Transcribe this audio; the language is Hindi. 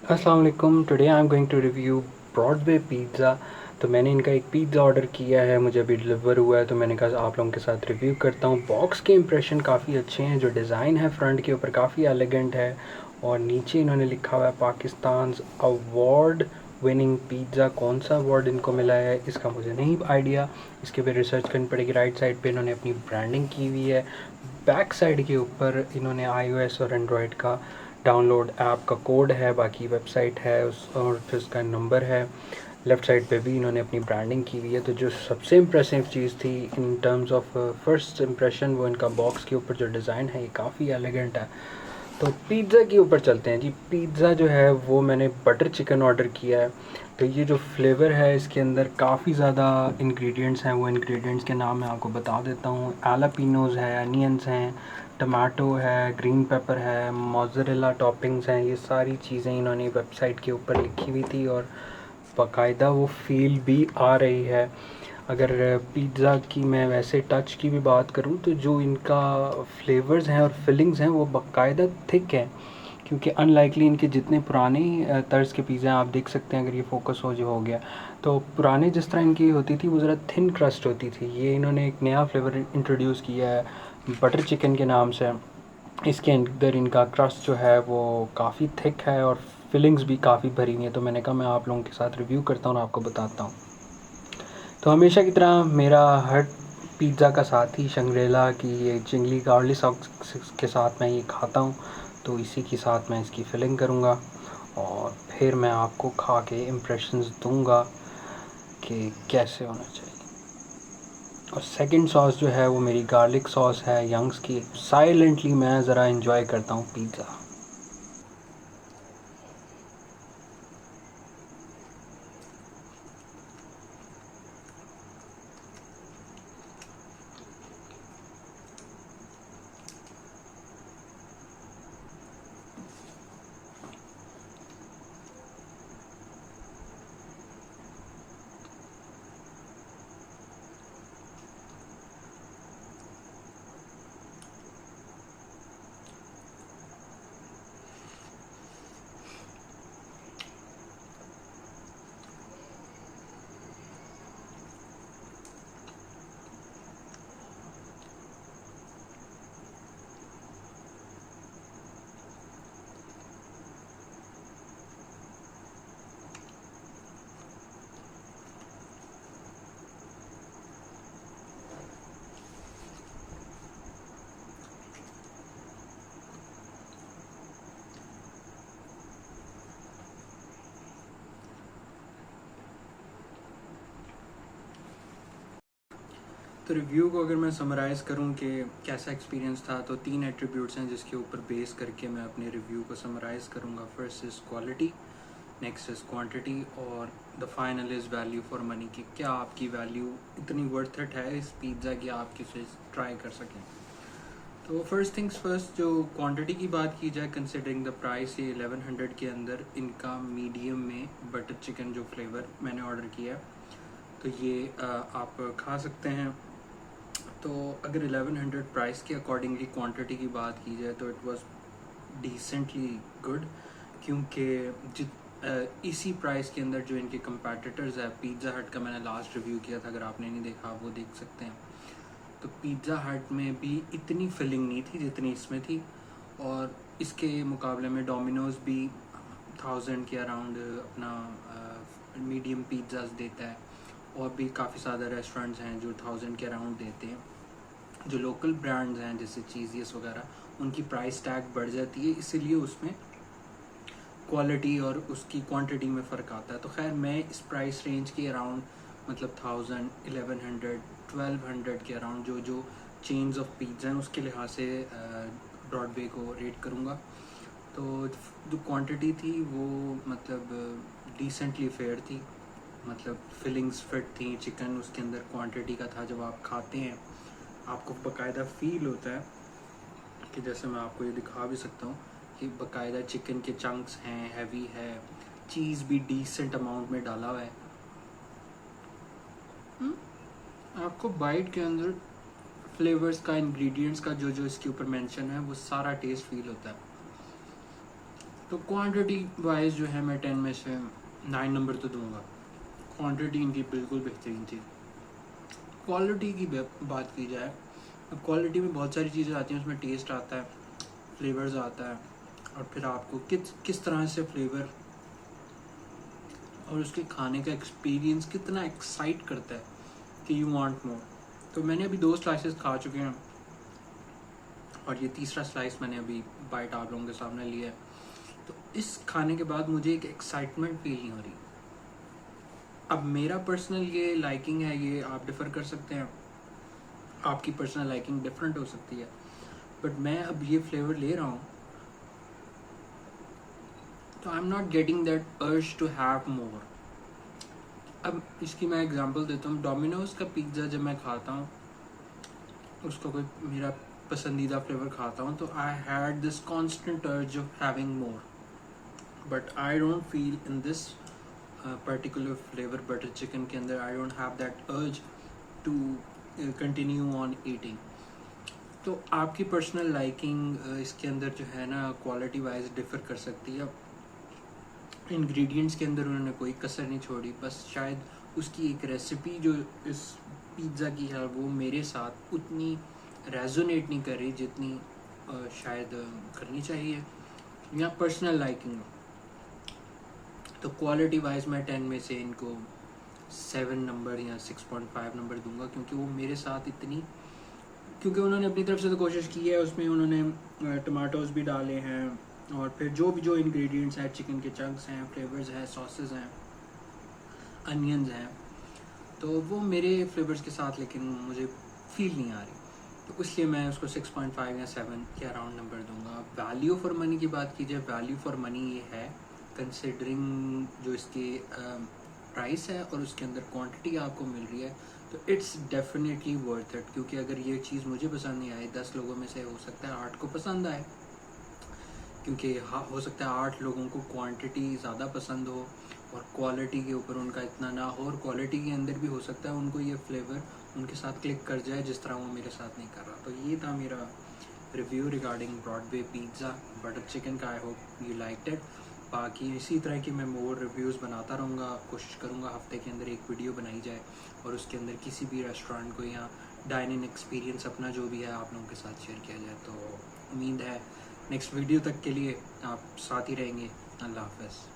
अस्सलाम वालेकुम। Today I am going to review Broadway pizza. तो मैंने इनका एक पिज़्ज़ा ऑर्डर किया है, मुझे अभी डिलीवर हुआ है, तो मैंने कहा आप लोगों के साथ रिव्यू करता हूँ। बॉक्स के इंप्रेशन काफ़ी अच्छे हैं, जो डिज़ाइन है फ्रंट के ऊपर काफ़ी एलिगेंट है, और नीचे इन्होंने लिखा हुआ है पाकिस्तान अवार्ड विनिंग पिज़्ज़ा। कौन सा अवार्ड इनको मिला है इसका मुझे नहीं आइडिया, इसके पे रिसर्च करनी पड़ेगी। राइट साइड पे इन्होंने अपनी ब्रांडिंग की हुई है। बैक साइड के ऊपर इन्होंने iOS और एंड्रॉयड का डाउनलोड ऐप का कोड है, बाकी वेबसाइट है उस और फिर उसका नंबर है। लेफ़्ट साइड पे भी इन्होंने अपनी ब्रांडिंग की हुई है। तो जो सबसे इम्प्रेसिव चीज़ थी in terms of first impression, वो इनका बॉक्स के ऊपर जो डिज़ाइन है ये काफ़ी एलिगेंट है। तो पिज़्ज़ा के ऊपर चलते हैं जी। पिज़्ज़ा जो है वो मैंने बटर चिकन ऑर्डर किया है। तो ये जो फ्लेवर है इसके अंदर काफ़ी ज़्यादा इंग्रेडिएंट्स हैं, वो इंग्रेडिएंट्स के नाम मैं आपको बता देता हूँ। एलापिनोज़ है, अनियंस हैं, टमाटो है, ग्रीन पेपर है, मोज़रेला टॉपिंग्स हैं। ये सारी चीज़ें इन्होंने वेबसाइट के ऊपर लिखी हुई थी और बाकायदा वो फ़ील भी आ रही है। अगर पिज़्ज़ा की मैं वैसे टच की भी बात करूँ तो जो इनका फ्लेवर्स हैं और फिलिंग्स हैं वो बाकायदा थिक हैं, क्योंकि अनलाइकली इनके जितने पुराने तर्ज के पिज़्ज़ा हैं, आप देख सकते हैं अगर ये फोकस हो गया, तो पुराने जिस तरह इनकी होती थी वो ज़रा थिन क्रस्ट होती थी। ये इन्होंने एक नया फ्लेवर इंट्रोड्यूस किया है बटर चिकन के नाम से। इसके अंदर इनका क्रस्ट जो है वो काफ़ी थिक है और फिलिंग्स भी काफ़ी भरी हुई हैं। तो मैंने कहा मैं आप लोगों के साथ रिव्यू करता हूँ और आपको बताता हूँ। तो हमेशा की तरह मेरा हर पिज़्ज़ा का साथी शंग्रीला की ये चिंगली गार्लिक सॉस के साथ मैं ये खाता हूँ, तो इसी के साथ मैं इसकी फिलिंग करूँगा और फिर मैं आपको खा के इम्प्रेशंस दूँगा कि कैसे होना चाहिए। और सेकंड सॉस जो है वो मेरी गार्लिक सॉस है यंग्स की। साइलेंटली मैं ज़रा इन्जॉय करता हूँ पिज़्ज़ा। तो रिव्यू को अगर मैं समराइज़ करूं कि कैसा एक्सपीरियंस था, तो 3 एट्रीब्यूट्स हैं जिसके ऊपर बेस करके मैं अपने रिव्यू को समराइज़ करूंगा। First is quality, next is quantity, और the final is value for money, कि क्या आपकी वैल्यू इतनी वर्थ इट है इस पिज़्ज़ा की आप किसे ट्राई कर सकें। तो फर्स्ट थिंग्स फर्स्ट, जो क्वांटिटी की बात की जाए, कंसिडरिंग द प्राइस, ये 1100 के अंदर इनका मीडियम में बटर चिकन जो फ्लेवर मैंने ऑर्डर किया, तो ये आप खा सकते हैं। तो अगर 1100 प्राइस के अकॉर्डिंगली क्वांटिटी की बात की जाए तो इट वाज डिसेंटली गुड, क्योंकि इसी प्राइस के अंदर जो इनके कंपेटिटर्स है, पिज़्ज़ा हट का मैंने लास्ट रिव्यू किया था, अगर आपने नहीं देखा वो देख सकते हैं। तो पिज़्ज़ा हट में भी इतनी फिलिंग नहीं थी जितनी इसमें थी, और इसके मुकाबले में डोमिनोज़ भी 1000 के अराउंड अपना मीडियम पिज़्ज़ाज देता है, और भी काफ़ी ज़्यादा रेस्टोरेंट्स हैं जो 1000 के अराउंड देते हैं। जो लोकल ब्रांड्स हैं जैसे चीज़ियस वगैरह, उनकी प्राइस टैग बढ़ जाती है, इसीलिए उसमें क्वालिटी और उसकी क्वांटिटी में फ़र्क आता है। तो खैर मैं इस प्राइस रेंज के अराउंड, मतलब 1000, 1100, 1200 के अराउंड जो चेन्स ऑफ पिज़्ज़ा हैं उसके लिहाज से ब्रॉडवे को रेट करूँगा। तो जो क्वांटिटी थी वो मतलब डिसेंटली फेयर थी, मतलब फिलिंग्स फिट थी, चिकन उसके अंदर क्वांटिटी का था। जब आप खाते हैं आपको बाकायदा फील होता है कि, जैसे मैं आपको ये दिखा भी सकता हूँ कि बाकायदा चिकन के चंक्स हैं, हैवी है, चीज़ भी डिसेंट अमाउंट में डाला हुआ है। आपको बाइट के अंदर फ्लेवर्स का, इंग्रेडिएंट्स का जो जो इसके ऊपर मेंशन है वो सारा टेस्ट फील होता है। तो क्वांटिटी वाइज जो है मैं 10 में से 9 नंबर तो दूंगा। क्वांटिटी इनकी बिल्कुल बेहतरीन थी। क्वालिटी की बात की जाए, अब क्वालिटी में बहुत सारी चीज़ें आती हैं, उसमें टेस्ट आता है, फ्लेवर्स आता है, और फिर आपको किस तरह से फ्लेवर और उसके खाने का एक्सपीरियंस कितना एक्साइट करता है कि यू वांट मोर। तो मैंने अभी 2 स्लाइसेस खा चुके हैं और ये तीसरा स्लाइस मैंने अभी बाइट आप लोगों के सामने लिया है। तो इस खाने के बाद मुझे एक एक्साइटमेंट फील नहीं हो रही। अब मेरा पर्सनल ये लाइकिंग है, ये आप डिफ़र कर सकते हैं, आपकी पर्सनल लाइकिंग डिफरेंट हो सकती है, बट मैं अब ये फ्लेवर ले रहा हूँ तो I am not getting that urge to have more. अब इसकी मैं एग्जांपल देता हूँ। डोमिनोज का पिज़्ज़ा जब मैं खाता हूँ, उसका कोई मेरा पसंदीदा फ्लेवर खाता हूँ, तो I had this constant urge of having more, but I don't feel in this particular flavour butter chicken के अंदर I don't have that urge to continue on eating. तो आपकी पर्सनल लाइकिंग इसके अंदर जो है ना क्वालिटी वाइज डिफ़र कर सकती है। इंग्रेडिएंट्स के अंदर उन्होंने कोई कसर नहीं छोड़ी, बस शायद उसकी एक रेसिपी जो इस पिज़्ज़ा की है वो मेरे साथ उतनी रेजोनेट नहीं कर रही जितनी शायद करनी चाहिए, या पर्सनल लाइकिंग। तो क्वालिटी वाइज मैं 10 में से इनको 7 नंबर या 6.5 नंबर दूंगा, क्योंकि वो मेरे साथ इतनी, क्योंकि उन्होंने अपनी तरफ से तो कोशिश की है, उसमें उन्होंने टमाटोज़ भी डाले हैं, और फिर जो इंग्रेडिएंट्स हैं, चिकन के चंक्स हैं, फ्लेवर्स हैं, सॉसेस हैं, अनियंस हैं, तो वो मेरे फ्लेवर्स के साथ लेकिन मुझे फील नहीं आ रही, तो इसलिए मैं उसको 6.5 या 7 के अराउंड नंबर दूंगा। वैल्यू फॉर मनी की बात की जाए, वैल्यू फॉर मनी ये है कंसिडरिंग जो इसके प्राइस है और उसके अंदर क्वांटिटी आपको मिल रही है, तो इट्स डेफिनेटली वर्थ इट। क्योंकि अगर ये चीज़ मुझे पसंद नहीं आई, 10 लोगों में से हो सकता है 8 को पसंद आए, क्योंकि हो सकता है 8 लोगों को क्वांटिटी ज़्यादा पसंद हो और क्वालिटी के ऊपर उनका इतना ना हो, और क्वालिटी के अंदर भी हो सकता है उनको ये फ्लेवर उनके साथ क्लिक कर जाए जिस तरह वो मेरे साथ नहीं कर रहा। तो ये था मेरा review regarding Broadway pizza butter chicken का। I hope you liked it. बाकी इसी तरह की मैं मोर रिव्यूज़ बनाता रहूँगा, कोशिश करूँगा हफ्ते के अंदर एक वीडियो बनाई जाए और उसके अंदर किसी भी रेस्टोरेंट को या डाइनिंग एक्सपीरियंस अपना जो भी है आप लोगों के साथ शेयर किया जाए। तो उम्मीद है नेक्स्ट वीडियो तक के लिए आप साथ ही रहेंगे। अल्लाह हाफ़िज़।